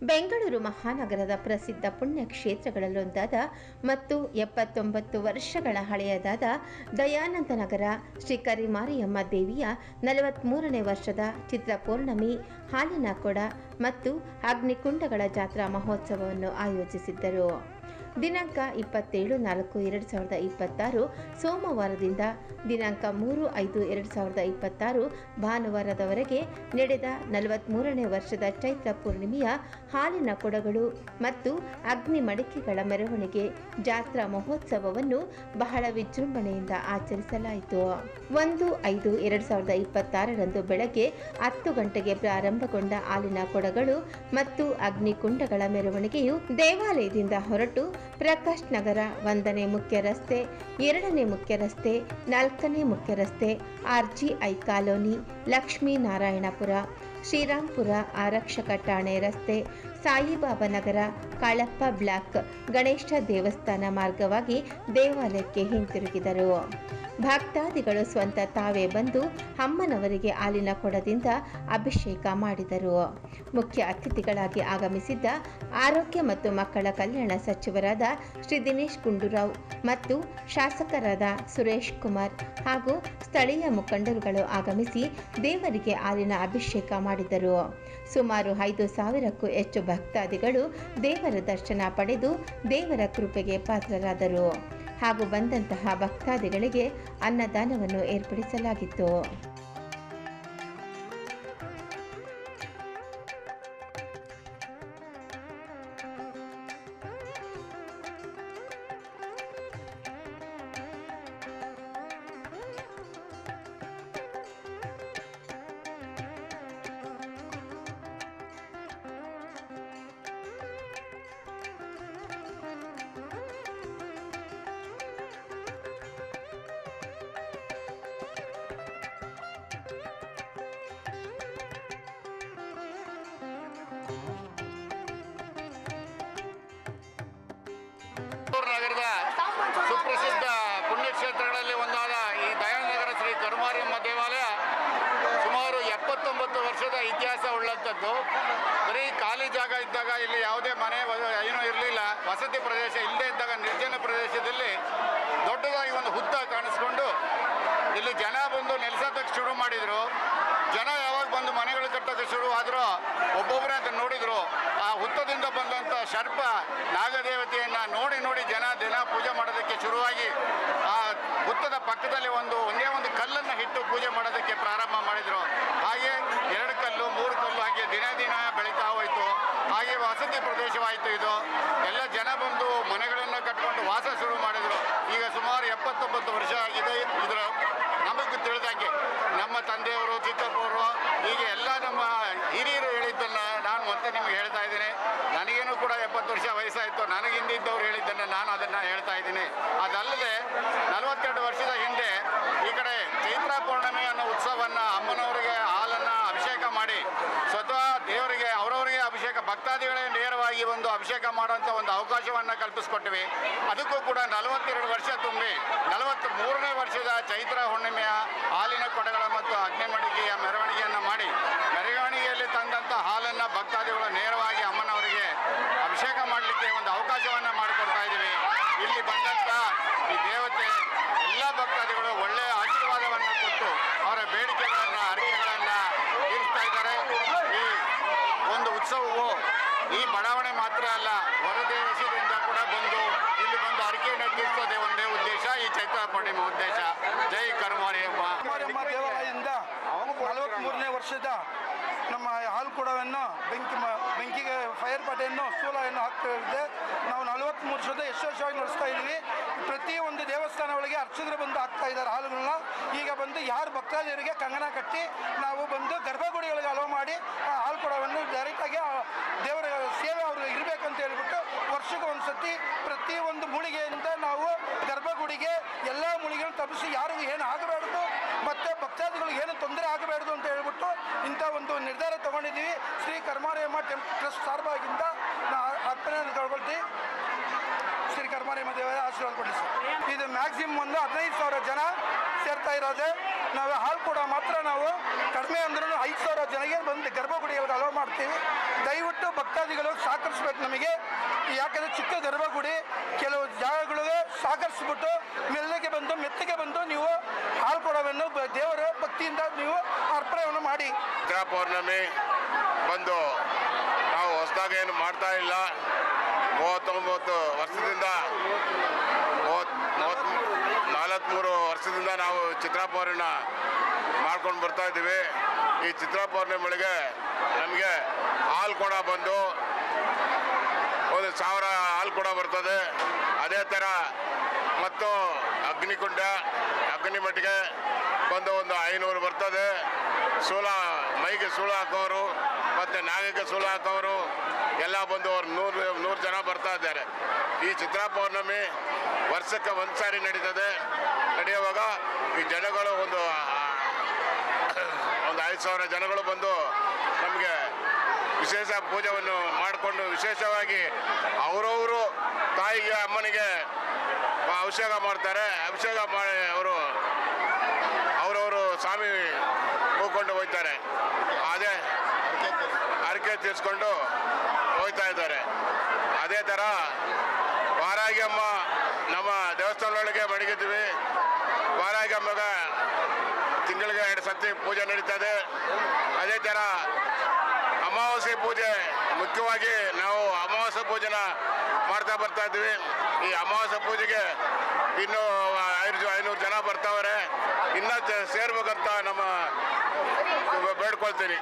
ಬೆಂಗಳೂರು ಮಹಾನಗರದ ಪ್ರಸಿದ್ಧ ಪುಣ್ಯಕ್ಷೇತ್ರಗಳಲ್ಲೊಂದಾದ ಮತ್ತು 79 ವರ್ಷಗಳ ಹಳೆಯದಾದ ದಯಾನಂದ ನಗರ ಶ್ರೀ ಕರಿಮಾರಿಯಮ್ಮ ದೇವಿಯ 43ನೇ ವರ್ಷದ ಚಿತ್ರ ಪೌರ್ಣಮಿ, ಹಾಲಿನ ಕೊಡ ಮತ್ತು ಅಗ್ನಿಕುಂಡಗಳ ಜಾತ್ರಾ ಮಹೋತ್ಸವವನ್ನು ಆಯೋಜಿಸಿದ್ದರು. ದಿನಾಂಕ 27/4/2026 ಸೋಮವಾರದಿಂದ ದಿನಾಂಕ 3/5/2026 ಭಾನುವಾರದವರೆಗೆ ನಡೆದ 43ನೇ ವರ್ಷದ ಚೈತ್ರ ಪೂರ್ಣಿಮೆಯ ಹಾಲಿನ ಕೊಡಗಳು ಮತ್ತು ಅಗ್ನಿ ಮಡಿಕೆಗಳ ಮೆರವಣಿಗೆ ಜಾತ್ರಾ ಮಹೋತ್ಸವವನ್ನು ಬಹಳ ವಿಜೃಂಭಣೆಯಿಂದ ಆಚರಿಸಲಾಯಿತು. 1/5/2026 ಬೆಳಗ್ಗೆ 10 ಗಂಟೆಗೆ ಪ್ರಾರಂಭಗೊಂಡ ಹಾಲಿನ ಕೊಡಗಳು ಮತ್ತು ಅಗ್ನಿಕುಂಡಗಳ ಮೆರವಣಿಗೆಯು ದೇವಾಲಯದಿಂದ ಹೊರಟು ಪ್ರಕಾಶ್ ನಗರ 1ನೇ ಮುಖ್ಯ ರಸ್ತೆ, 2ನೇ ಮುಖ್ಯ ರಸ್ತೆ, 4ನೇ ಮುಖ್ಯ ರಸ್ತೆ, RGI ಕಾಲೋನಿ, ಲಕ್ಷ್ಮೀನಾರಾಯಣಪುರ, ಶ್ರೀರಾಂಪುರ ಆರಕ್ಷಕ ಠಾಣೆ ರಸ್ತೆ, ಸಾಯಿಬಾಬಾ ನಗರ, ಕಾಳಪ್ಪ ಬ್ಲಾಕ್, ಗಣೇಶ ದೇವಸ್ಥಾನ ಮಾರ್ಗವಾಗಿ ದೇವಾಲಯಕ್ಕೆ ಹಿಂತಿರುಗಿದರು. ಭಕ್ತಾದಿಗಳು ಸ್ವಂತ ತಾವೇ ಬಂದು ಅಮ್ಮನವರಿಗೆ ಹಾಲಿನ ಕೊಡದಿಂದ ಅಭಿಷೇಕ ಮಾಡಿದರು. ಮುಖ್ಯ ಅತಿಥಿಗಳಾಗಿ ಆಗಮಿಸಿದ್ದ ಆರೋಗ್ಯ ಮತ್ತು ಮಕ್ಕಳ ಕಲ್ಯಾಣ ಸಚಿವರಾದ ಶ್ರೀ ದಿನೇಶ್ ಗುಂಡೂರಾವ್ ಮತ್ತು ಶಾಸಕರಾದ ಸುರೇಶ್ ಕುಮಾರ್ ಹಾಗೂ ಸ್ಥಳೀಯ ಮುಖಂಡರುಗಳು ಆಗಮಿಸಿ ದೇವರಿಗೆ ಹಾಲಿನ ಅಭಿಷೇಕ ಮಾಡಿದರು. ಸುಮಾರು 5,000ಕ್ಕೂ ಹೆಚ್ಚು ಭಕ್ತಾದಿಗಳು ದೇವರ ದರ್ಶನ ಪಡೆದು ದೇವರ ಕೃಪೆಗೆ ಪಾತ್ರರಾದರು ಹಾಗೂ ಬಂದಂತಹ ಭಕ್ತಾದಿಗಳಿಗೆ ಅನ್ನದಾನವನ್ನು ಏರ್ಪಡಿಸಲಾಗಿತ್ತು. ನಗರದ ಸುಪ್ರಸಿದ್ಧ ಪುಣ್ಯಕ್ಷೇತ್ರಗಳಲ್ಲಿ ಒಂದಾದ ಈ ದಯಾನಗರ ಶ್ರೀ ಕರಿಮಾರಿಯಮ್ಮ ದೇವಾಲಯ ಸುಮಾರು 79 ವರ್ಷದ ಇತಿಹಾಸ ಉಳ್ಳಂಥದ್ದು. ಬರೀ ಖಾಲಿ ಜಾಗ ಇದ್ದಾಗ ಇಲ್ಲಿ ಯಾವುದೇ ಮನೆ ಏನೂ ಇರಲಿಲ್ಲ, ವಸತಿ ಪ್ರದೇಶ ಇಲ್ಲದೇ ಇದ್ದಾಗ ನಿರ್ಜನ ಪ್ರದೇಶದಲ್ಲಿ ದೊಡ್ಡದಾಗಿ ಒಂದು ಹುತ್ತ ಕಾಣಿಸ್ಕೊಂಡು ಇಲ್ಲಿ ಜನ ಬಂದು ನೆಲೆಸೋದಕ್ಕೆ ಶುರು ಮಾಡಿದರು. ಜನ ಯಾವಾಗ ಬಂದು ಮನೆಗಳು ಕಟ್ಟೋಕ್ಕೆ ಶುರು ಆದರೂ ಒಬ್ಬೊಬ್ಬರೇ ಅಂತ ನೋಡಿದರು. ಆ ಹುತ್ತದಿಂದ ಬಂದಂಥ ಸರ್ಪ ನಾಗದೇವತೆಯನ್ನು ನೋಡಿ ಜನ ದಿನ ಪೂಜೆ ಮಾಡೋದಕ್ಕೆ ಶುರುವಾಗಿ ಆ ಹುತ್ತದ ಪಕ್ಕದಲ್ಲಿ ಒಂದೇ ಒಂದು ಕಲ್ಲನ್ನು ಇಟ್ಟು ಪೂಜೆ ಮಾಡೋದಕ್ಕೆ ಪ್ರಾರಂಭ ಮಾಡಿದರು. ಹಾಗೆ 2 ಕಲ್ಲು 3 ಕಲ್ಲು ಹಾಗೆ ದಿನ ಬೆಳೀತಾ ಹೋಯಿತು. ಹಾಗೆ ವಸತಿ ಪ್ರದೇಶವಾಯಿತು. ಇದು ಎಲ್ಲ ಜನ ಬಂದು ಮನೆಗಳನ್ನು ಕಟ್ಕೊಂಡು ವಾಸ ಶುರು ಮಾಡಿದರು. ಈಗ ಸುಮಾರು 79 ವರ್ಷ ಆಗಿದೆ. ಇದರ ನಮಗೂ ತಿಳಿದಂಗೆ ನಮ್ಮ ತಂದೆಯವರು, ಚಿಕ್ಕಪ್ಪವರು, ಹೀಗೆ ಎಲ್ಲ ನಮ್ಮ ಹಿರಿಯರು ಹೇಳಿದ್ದನ್ನು ನಾನು ಮತ್ತೆ ನಿಮಗೆ ಹೇಳ್ತಾ ಇದ್ದೀನಿ. ನನಗೇನು ಕೂಡ 70 ವರ್ಷ ವಯಸ್ಸಾಯಿತು. ನನಗೆ ಹಿಂದಿದ್ದವ್ರು ಹೇಳಿದ್ದನ್ನು ನಾನು ಅದನ್ನು ಹೇಳ್ತಾ ಇದ್ದೀನಿ. ಅದಲ್ಲದೆ 42 ವರ್ಷದ ಹಿಂದೆ ಈ ಕಡೆ ಚೈತ್ರ ಪೌರ್ಣಮಿ ಅನ್ನೋ ಉತ್ಸವವನ್ನು ಅಮ್ಮನವರಿಗೆ ಹಾಲನ್ನು ಅಭಿಷೇಕ ಮಾಡಿ ಸ್ವತಃ ದೇವರಿಗೆ ಅವರವರಿಗೆ ಅಭಿಷೇಕ, ಭಕ್ತಾದಿಗಳೇ ನೇರವಾಗಿ ಒಂದು ಅಭಿಷೇಕ ಮಾಡುವಂಥ ಒಂದು ಅವಕಾಶವನ್ನು ಕಲ್ಪಿಸ್ಕೊಟ್ಟಿವಿ. ಅದಕ್ಕೂ ಕೂಡ 42 ವರ್ಷ ತುಂಬಿ 43ನೇ ವರ್ಷದ ಚೈತ್ರ ಹುಣ್ಣಿಮೆಯ ಹಾಲಿನ ಕೊಡಗಳ ಮತ್ತು ಅಗ್ನಿಮಡಿಕೆಯ ಮೆರವಣಿಗೆಯನ್ನು ಮಾಡಿ ಮೆರವಣಿಗೆಯಲ್ಲಿ ತಂದಂಥ ಹಾಲನ್ನು ಭಕ್ತಾದಿಗಳು ನೇರವಾಗಿ ಅಮ್ಮನವರಿಗೆ ಅಭಿಷೇಕ ಮಾಡಲಿಕ್ಕೆ ಒಂದು ಅವಕಾಶವನ್ನು ಮಾಡಿಕೊಡ್ತಾ ಇದ್ದೀವಿ. ಇಲ್ಲಿ ಬಂದಂಥ ಈ ದೇವತೆ ಎಲ್ಲ ಭಕ್ತಾದಿಗಳು ಒಳ್ಳೆಯ ಆಶೀರ್ವಾದವನ್ನು ಕೊಟ್ಟು ಅವರ ಬೇಡಿಕೆಗಳನ್ನು, ಅರಿಕೆಗಳನ್ನು ತೀರಿಸ್ತಾ ಇದ್ದಾರೆ. ಈ ಒಂದು ಉತ್ಸವವು ಈ ಬಡಾವಣೆ ಮಾತ್ರ ಅಲ್ಲ, ಹೊರ ದೇಶದಿಂದ ಕೂಡ ಬಂದು ಇಲ್ಲಿ ಬಂದು ಅರಿಕೆಯನ್ನು ತೀರಿಸೋದೇ ಒಂದೇ ಉದ್ದೇಶ ಈ ಚೈತ್ರ ಪೂರ್ಣಿಮೆ ಉದ್ದೇಶ. ಜೈ ಕರಿಮಾರಿಯಮ್ಮ. ದೇವಾಲಯದಿಂದ 43ನೇ ವರ್ಷದ ನಮ್ಮ ಹಾಲು ಕೊಡವನ್ನು ಬೆಂಕಿಗೆ ಫೈರ್ ಪಟೆಯನ್ನು ಸೂಲವನ್ನು ಹಾಕ್ತಾ ಇದ್ದೆ. ನಾವು 43 ವರ್ಷದ ಯಶಸ್ವಿಯಾಗಿ ನಡೆಸ್ತಾ ಇದ್ದೀವಿ. ಪ್ರತಿ ಒಂದು ದೇವಸ್ಥಾನ ಒಳಗೆ ಅರ್ಚಕರು ಬಂದು ಹಾಕ್ತಾ ಇದ್ದಾರೆ ಹಾಲುಗಳನ್ನ. ಈಗ ಬಂದು ಯಾರು ಭಕ್ತಾದಿಯರಿಗೆ ಕಂಗನ ಕಟ್ಟಿ ನಾವು ಬಂದು ಗರ್ಭಗುಡಿಗಳಿಗೆ ಅಲೋ ಮಾಡಿ ಆ ಹಾಲು ಕೊಡವನ್ನು ಡೈರೆಕ್ಟಾಗಿ ದೇವರ ಸೇವೆ ಅವ್ರಿಗೆ ಇರಬೇಕಂತ ಹೇಳ್ಬಿಟ್ಟು ವರ್ಷಕ್ಕೆ ಒಂದು ಸತಿ ಪ್ರತಿ ಒಂದು ಮೂಲಿಗೆಯಿಂದ ನಾವು ಗರ್ಭಗುಡಿಗೆ ಎಲ್ಲ ಮೂಲಿಗೆಗಳನ್ನು ತಪ್ಪಿಸಿ ಯಾರಿಗೂ ಏನು ಆಗಬಾರ್ದು ಮತ್ತು ಭಕ್ತಾದಿಗಳಿಗೆ ಏನು ತೊಂದರೆ ಆಗಬಾರ್ದು ಅಂತ ಹೇಳ್ಬಿಟ್ಟು ಇಂಥ ಒಂದು ನಿರ್ಧಾರ ತಗೊಂಡಿದ್ದೀವಿ. ಶ್ರೀ ಕರಿಮಾರಿಯಮ್ಮ ಟ್ರಸ್ಟ್ ಸಾರ್ಭಾಗಿಂದ ಅರ್ಪಣೆಯನ್ನು ತಗೊಳ್ತೀವಿ. ಶ್ರೀ ಕರ್ಮಾರಿ ದೇವರ ಆಶೀರ್ವಾದ ಕೊಡಿ ಸರ್. ಇದು ಮ್ಯಾಕ್ಸಿಮಮ್ ಒಂದು 15,000 ಜನ ಸೇರ್ತಾ ಇರೋದೆ. ನಾವು ಹಾಲು ಕೂಡ ಮಾತ್ರ ನಾವು ಕಡಿಮೆ ಅಂದ್ರೂ 5,000 ಜನಗೆ ಬಂದು ಗರ್ಭಗುಡಿಗಳಿಗೆ ಅಲೋ ಮಾಡ್ತೀವಿ. ದಯವಿಟ್ಟು ಭಕ್ತಾದಿಗಳು ಸಹಕರಿಸ್ಬೇಕು ನಮಗೆ. ಯಾಕಂದರೆ ಚಿಕ್ಕ ಗರ್ಭಗುಡಿ ಕೆಲವು ಜಾಗಗಳಿಗೆ ಸಹಕರಿಸ್ಬಿಟ್ಟು ಮೆತ್ತಗೆ ಬಂದು ನೀವು ಹಾಲು ಕೊಡೋವನ್ನು ದೇವರ ಭಕ್ತಿಯಿಂದ ನೀವು ಅರ್ಪಣೆಯನ್ನು ಮಾಡಿ. ಚಿತ್ರಾ ಪೌರ್ಣಮಿ ಬಂದು ನಾವು ಹೊಸದಾಗಿ ಏನು ಮಾಡ್ತಾ ಇಲ್ಲ. 39 ವರ್ಷದಿಂದ 43 ವರ್ಷದಿಂದ ನಾವು ಚಿತ್ರಾ ಪೌರ್ಣಿಮೆ ಮಾಡ್ಕೊಂಡು ಬರ್ತಾ ಇದ್ದೀವಿ. ಈ ಚಿತ್ರಾ ಪೌರ್ಣಿಮೆ ಒಳಗೆ ನಮಗೆ ಹಾಲು ಕೂಡ ಬಂದು 1,000 ಹಾಲು ಕೂಡ ಬರ್ತದೆ. ಅದೇ ಥರ ಮತ್ತು ಅಗ್ನಿಮಟ್ಟಿಗೆ ಬಂದು 500 ಬರ್ತದೆ. ಮೈಗೆ ಸೂಳ ಹಾಕೋರು ಮತ್ತು ನಾಗಕ್ಕೆ ಸೂಳ ಹಾಕೋರು ಎಲ್ಲ ಬಂದು ಅವ್ರು 100 ಜನ ಬರ್ತಾ ಇದ್ದಾರೆ. ಈ ಚಿತ್ರಾ ಪೌರ್ಣಮಿ ವರ್ಷಕ್ಕೆ ಒಂದು ಸಾರಿ ನಡೆಯುವಾಗ ಈ ಜನಗಳು ಒಂದು 5,000 ಜನಗಳು ಬಂದು ನಮಗೆ ವಿಶೇಷ ಪೂಜೆಯನ್ನು ಮಾಡಿಕೊಂಡು ವಿಶೇಷವಾಗಿ ಅವರವರು ತಾಯಿಗೆ ಅಮ್ಮನಿಗೆ ಅಭಿಷೇಕ ಮಾಡ್ತಾರೆ. ಅಭಿಷೇಕ ಮಾಡಿ ಅವರವರು ಸ್ವಾಮಿ ಹೋಗ್ಕೊಂಡು ಹೋಗ್ತಾರೆ. ಅದೇ ಹರಕೆ ತೀರಿಸ್ಕೊಂಡು ಹೋಗ್ತಾ ಇದ್ದಾರೆ. ಅದೇ ಥರ ವಾರಾಗಿ ಅಮ್ಮ ನಮ್ಮ ದೇವಸ್ಥಾನದೊಳಗೆ ಮಡಗಿದ್ವಿ. ವಾರಾಗಿ ಅಮ್ಮಗೆ ತಿಂಗಳಿಗೆ 2 ಸತಿ ಪೂಜೆ ನಡೀತದೆ. ಅದೇ ಥರ ಅಮಾವಾಸ್ಯೆ ಪೂಜೆ ಮುಖ್ಯವಾಗಿ ನಾವು ಅಮಾವಾಸ್ಯೆ ಪೂಜೆನ ಮಾಡ್ತಾ ಬರ್ತಾ ಇದ್ವಿ. ಈ ಅಮಾವಾಸ್ಯೆ ಪೂಜೆಗೆ ಇನ್ನೂ 500 ಜನ ಬರ್ತಾವ್ರೆ. ಇನ್ನೂ ಸೇರ್ಬೇಕಂತ ಬೇಡ್ಕೊಳ್ತೀನಿ.